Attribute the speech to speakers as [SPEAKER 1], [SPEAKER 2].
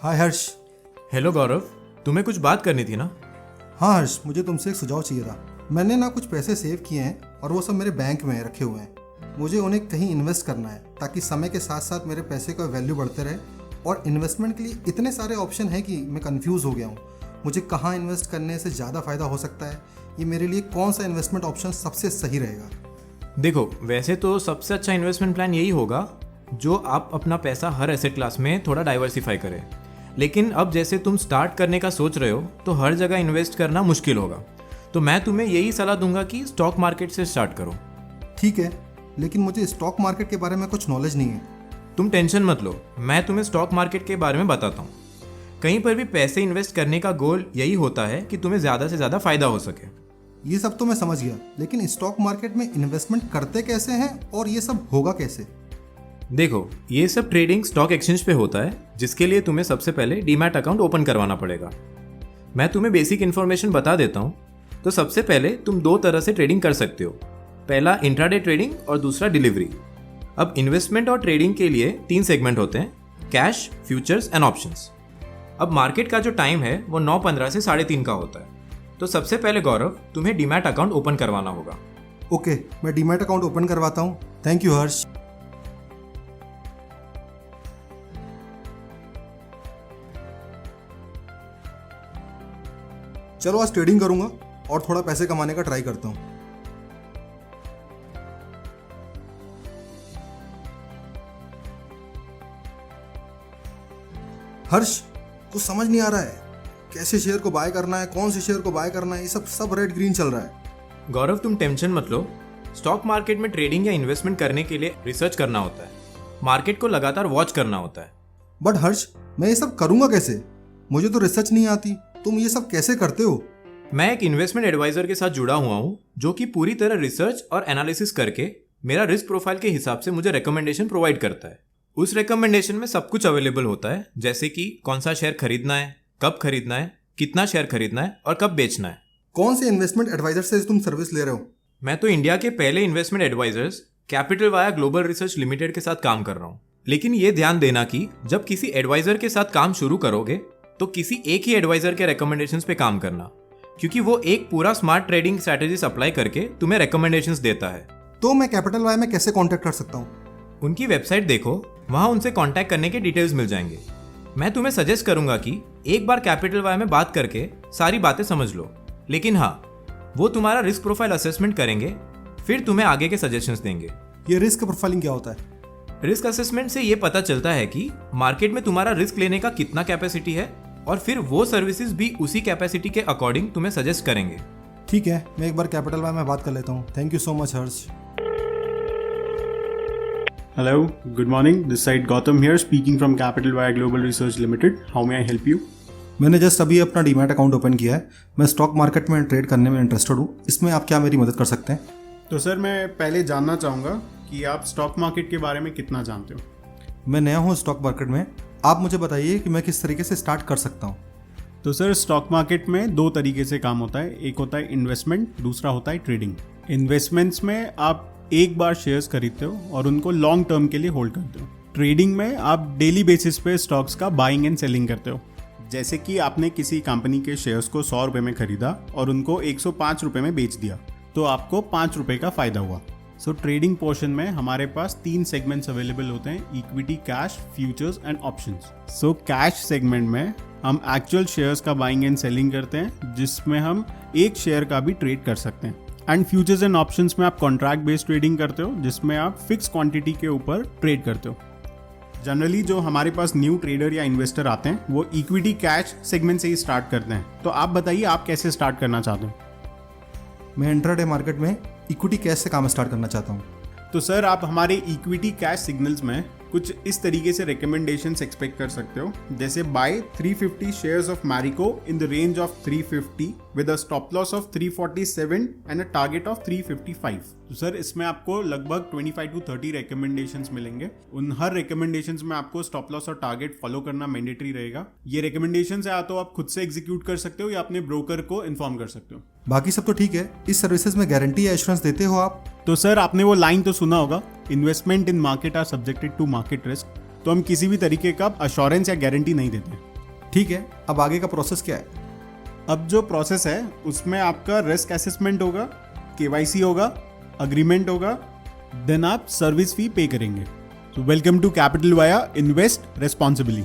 [SPEAKER 1] हाय हर्ष।
[SPEAKER 2] Hello गौरव, तुम्हें कुछ बात करनी थी ना?
[SPEAKER 1] हाँ हर्ष, मुझे तुमसे एक सुझाव चाहिए था। मैंने ना कुछ पैसे सेव किए हैं और वो सब मेरे बैंक में रखे हुए हैं। मुझे उन्हें कहीं इन्वेस्ट करना है ताकि समय के साथ साथ मेरे पैसे का वैल्यू बढ़ते रहे। और इन्वेस्टमेंट के लिए इतने सारे ऑप्शन हैं कि मैं कंफ्यूज हो गया हूँ। मुझे कहाँ इन्वेस्ट करने से ज़्यादा फ़ायदा हो सकता है, ये मेरे लिए कौन सा इन्वेस्टमेंट ऑप्शन सबसे सही रहेगा?
[SPEAKER 2] देखो, वैसे तो सबसे अच्छा इन्वेस्टमेंट प्लान यही होगा जो आप अपना पैसा हर एसेट क्लास में थोड़ा डाइवर्सिफाई करें। लेकिन अब जैसे तुम स्टार्ट करने का सोच रहे हो तो हर जगह इन्वेस्ट करना मुश्किल होगा, तो मैं तुम्हें यही सलाह दूंगा कि स्टॉक मार्केट से स्टार्ट करो।
[SPEAKER 1] ठीक है, लेकिन मुझे स्टॉक मार्केट के बारे में कुछ नॉलेज नहीं है।
[SPEAKER 2] तुम टेंशन मत लो, मैं तुम्हें स्टॉक मार्केट के बारे में बताता हूँ। कहीं पर भी पैसे इन्वेस्ट करने का गोल यही होता है कि तुम्हें ज़्यादा से ज़्यादा फायदा हो सके।
[SPEAKER 1] ये सब तो मैं समझ गया, लेकिन स्टॉक मार्केट में इन्वेस्टमेंट करते कैसे हैं और ये सब होगा कैसे?
[SPEAKER 2] देखो, ये सब ट्रेडिंग स्टॉक एक्सचेंज पे होता है, जिसके लिए तुम्हें सबसे पहले डीमैट अकाउंट ओपन करवाना पड़ेगा। मैं तुम्हें बेसिक इन्फॉर्मेशन बता देता हूँ। तो सबसे पहले तुम दो तरह से ट्रेडिंग कर सकते हो, पहला इंट्राडे ट्रेडिंग और दूसरा डिलीवरी। अब इन्वेस्टमेंट और ट्रेडिंग के लिए 3 सेगमेंट होते हैं, कैश, फ्यूचर्स एंड ऑप्शंस। अब मार्केट का जो टाइम है वो 9:15 से 3:30 का होता है। तो सबसे पहले गौरव, तुम्हें डीमैट अकाउंट ओपन करवाना होगा।
[SPEAKER 1] ओके, मैं डीमैट अकाउंट ओपन करवाता हूँ। थैंक यू हर्ष। चलो आज ट्रेडिंग करूंगा और थोड़ा पैसे कमाने का ट्राई करता हूँ। हर्ष, कुछ समझ नहीं आ रहा है कैसे शेयर को बाय करना है, कौन से शेयर को बाय करना है। ये सब रेड ग्रीन चल रहा है।
[SPEAKER 2] गौरव, तुम टेंशन मत लो। स्टॉक मार्केट में ट्रेडिंग या इन्वेस्टमेंट करने के लिए रिसर्च करना होता है, मार्केट को लगातार वॉच करना होता है।
[SPEAKER 1] बट हर्ष, मैं ये सब करूंगा कैसे? मुझे तो रिसर्च नहीं आती। तुम ये सब कैसे करते हो?
[SPEAKER 2] मैं एक इन्वेस्टमेंट एडवाइजर के साथ जुड़ा हुआ हूँ, जो कि पूरी तरह रिसर्च और एनालिसिस करके मेरा रिस्क प्रोफाइल के हिसाब से मुझे रिकमेंडेशन प्रोवाइड करता है। उस रिकमेंडेशन में सब कुछ अवेलेबल होता है, जैसे कि कौन सा शेयर खरीदना है, कब खरीदना है, कितना शेयर खरीदना है और कब बेचना है।
[SPEAKER 1] कौन से इन्वेस्टमेंट एडवाइजर से तुम सर्विस ले रहे हो?
[SPEAKER 2] मैं तो इंडिया के पहले investment advisers Capital Via Global Research Limited के साथ काम कर रहा हूँ। लेकिन ये ध्यान देना कि जब किसी एडवाइजर के साथ काम शुरू करोगे तो किसी एक ही एडवाइजर के रिकमेंडेशंस पे काम करना, क्योंकि वो एक पूरा स्मार्ट ट्रेडिंग स्ट्रैटेजीज अप्लाई करके तुम्हें रिकमेंडेशंस देता है।
[SPEAKER 1] तो मैं कैपिटल वाई में कैसे कांटेक्ट कर सकता हूँ?
[SPEAKER 2] उनकी वेबसाइट देखो, वहां उनसे कांटेक्ट करने के डिटेल्स मिल जाएंगे। मैं तुम्हें सजेस्ट करूंगा कि एक बार कैपिटल वाई में बात करके सारी बातें समझ लो। लेकिन हाँ, वो तुम्हारा रिस्क प्रोफाइल असेसमेंट करेंगे, फिर तुम्हें आगे के सजेशंस देंगे।
[SPEAKER 1] ये रिस्क प्रोफाइलिंग क्या होता है?
[SPEAKER 2] रिस्क असेसमेंट से ये पता चलता है कि मार्केट में तुम्हारा रिस्क लेने का कितना कैपेसिटी है, और फिर वो सर्विसेज भी उसी कैपेसिटी के अकॉर्डिंग तुम्हें सजेस्ट करेंगे।
[SPEAKER 1] ठीक है, मैं एक बार कैपिटल वाई में बात कर लेता हूँ। Thank you so much Harsh.
[SPEAKER 3] Hello, good morning. This side Gautam here, speaking from Capital Via Global Research Limited. How may I help you?
[SPEAKER 1] मैंने जस्ट अभी अपना डीमैट अकाउंट ओपन किया है। मैं स्टॉक मार्केट में ट्रेड करने में interested हूँ। इसमें आप क्या मेरी मदद कर सकते हैं?
[SPEAKER 3] तो सर, मैं पहले जानना चाहूँगा कि आप स्टॉक मार्केट के बारे में कितना जानते हो?
[SPEAKER 1] मैं नया हूँ स्टॉक मार्केट में। आप मुझे बताइए कि मैं किस तरीके से स्टार्ट कर सकता हूँ।
[SPEAKER 3] तो सर, स्टॉक मार्केट में 2 तरीके से काम होता है। एक होता है इन्वेस्टमेंट, दूसरा होता है ट्रेडिंग। इन्वेस्टमेंट्स में आप एक बार शेयर्स खरीदते हो और उनको लॉन्ग टर्म के लिए होल्ड करते हो। ट्रेडिंग में आप डेली बेसिस पे स्टॉक्स का बाइंग एंड सेलिंग करते हो। जैसे कि आपने किसी कंपनी के शेयर्स को 100 रुपये में खरीदा और उनको 105 रुपये में बेच दिया, तो आपको 5 रुपये का फायदा हुआ। सो ट्रेडिंग पोर्शन में हमारे पास 3 सेगमेंट्स अवेलेबल होते हैं, equity, cash, futures and options. So cash segment में हम एक्चुअल शेयर्स का बाइंग एंड सेलिंग करते हैं, जिसमें हम एक शेयर का भी ट्रेड कर सकते हैं। एंड फ्यूचर्स एंड ऑप्शंस में आप कॉन्ट्रैक्ट बेस्ड ट्रेडिंग करते हो, जिसमें आप फिक्स क्वांटिटी के ऊपर ट्रेड करते हो। जनरली जो हमारे पास न्यू ट्रेडर या इन्वेस्टर आते हैं वो इक्विटी कैश सेगमेंट से ही स्टार्ट करते हैं। तो आप बताइए, आप कैसे स्टार्ट करना चाहते हो?
[SPEAKER 1] मैं इंट्राडे मार्केट में इक्विटी कैश से काम स्टार्ट करना चाहता हूँ।
[SPEAKER 3] तो सर, आप हमारे इक्विटी कैश सिग्नल्स में कुछ इस तरीके से रिकमेंडेशंस एक्सपेक्ट कर सकते हो, जैसे buy 350 shares of Marico in the range of 350 with a stop loss of 347 and a target of 355। तो सर, इसमें आपको लगभग 25 to 30 रिकमेंडेशंस मिलेंगे। उन हर रिकमेंडेशंस में आपको स्टॉप लॉस और टारगेट फॉलो करना मैंडेटरी रहेगा। ये रिकमेंडेशंस या तो आप खुद से एग्जीक्यूट कर सकते हो या अपने ब्रोकर को इन्फॉर्म कर सकते हो।
[SPEAKER 1] बाकी सब तो ठीक है। इस सर्विसेज में गारंटी या एश्योरेंस देते हो आप?
[SPEAKER 3] तो सर, आपने वो लाइन तो सुना होगा, investment in market are subjected to market risk. तो हम किसी भी तरीके का अश्योरेंस या गारंटी नहीं देते।
[SPEAKER 1] ठीक है, अब आगे का प्रोसेस क्या है?
[SPEAKER 3] अब जो प्रोसेस है उसमें आपका रिस्क असेसमेंट होगा, केवाईसी होगा, अग्रीमेंट होगा, देन आप सर्विस फी पे करेंगे। तो welcome to Capital Via invest responsibly.